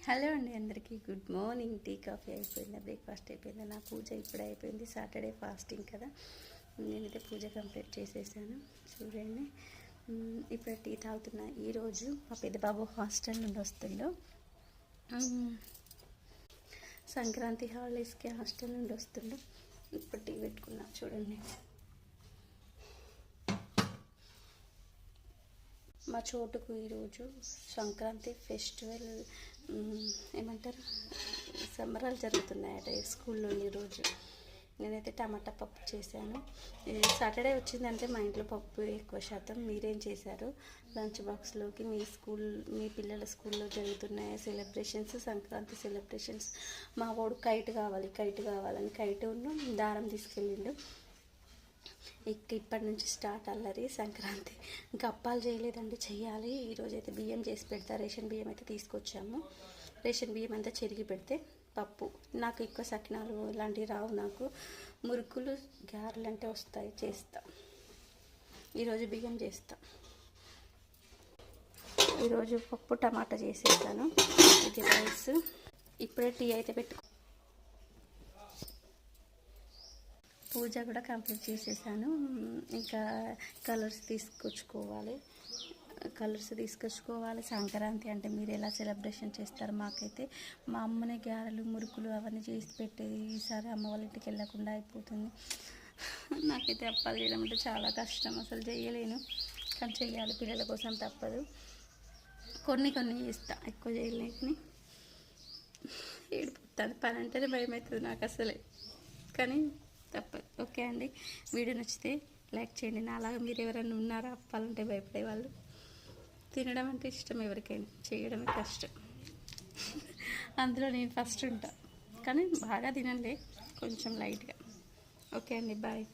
Hello అండి, అందరికీ good morning. Tea coffee అయిపోయిందా, బ్రేక్ఫాస్ట్ అయిపోయిందా? నా పూజ ఇప్పుడే అయిపోయింది. సాటర్డే ఫాస్టింగ్ కదా, నేనైతే పూజ కంప్లీట్ చేసేసాను. చూడండి, ఇప్పుడు టీ తాగుతున్నా. ఈరోజు మా పెద్ద బాబు హాస్టల్ నుండి వస్తుండు. సంక్రాంతి హాలిడేస్కి హాస్టల్ నుండి వస్తుండు. ఇప్పుడు టీ పెట్టుకున్నా. చూడండి, మా చోటుకు ఈరోజు సంక్రాంతి ఫెస్టివల్ ఏమంటారు, సంబరాలు జరుగుతున్నాయట స్కూల్లో. ఈరోజు నేనైతే టమాటా పప్పు చేశాను. సాటర్డే వచ్చిందంటే మా ఇంట్లో పప్పు ఎక్కువ శాతం. మీరేం చేశారు లంచ్ బాక్స్లోకి? మీ పిల్లల స్కూల్లో జరుగుతున్నాయి సెలబ్రేషన్స్, సంక్రాంతి సెలబ్రేషన్స్. మా వాడు కైట్ కావాలని కైట్ను దారం తీసుకెళ్ళిండు. ఇప్పటి నుంచి స్టార్ట్ అల్లరి. సంక్రాంతి ఇంకా అప్పాలు చేయలేదండి, చెయ్యాలి. ఈరోజైతే బియ్యం చేసి పెడతా. రేషన్ బియ్యం అయితే తీసుకొచ్చాము. రేషన్ బియ్యం అంతా చెరిగి పెడితే పప్పు. నాకు ఎక్కువ సకినాలు ఇలాంటివి రావు. నాకు మురుకులు, గారెలు అంటే వస్తాయి, చేస్తా. ఈరోజు బియ్యం చేస్తా. ఈరోజు పప్పు టమాటా చేసేస్తాను. ఇది రైస్. ఇప్పుడే టీ అయితే పూజ కూడా కంప్లీట్ చేసేసాను. ఇంకా కలర్స్ తీసుకొచ్చుకోవాలి. సంక్రాంతి అంటే మీరు ఎలా సెలబ్రేషన్ చేస్తారు? మాకైతే మా అమ్మనే గారెలు, మురుకులు అవన్నీ చేసి పెట్టేది. ఈసారి అమ్మ వాళ్ళ ఇంటికి వెళ్ళకుండా అయిపోతుంది. నాకైతే అప్పాలు చేయడం అంటే చాలా కష్టం, అసలు చేయలేను. కానీ చెయ్యాలి, పిల్లల కోసం తప్పదు. కొన్ని చేస్తా, ఎక్కువ చేయలేని. ఏడిపోతుంది, పని అంటేనే భయం అవుతుంది నాకు అసలే, కానీ తప్పదు. ఓకే అండి, వీడియో నచ్చితే లైక్ చేయండి. నాలాగా మీరు ఎవరైనా ఉన్నారా అప్పాలంటే భయపడే వాళ్ళు? తినడం అంటే ఇష్టం ఎవరికైనా, చేయడమే కష్టం. అందులో నేను ఫస్ట్ ఉంటా, కానీ బాగా తినండి, కొంచెం లైట్గా. ఓకే అండి, బాయ్.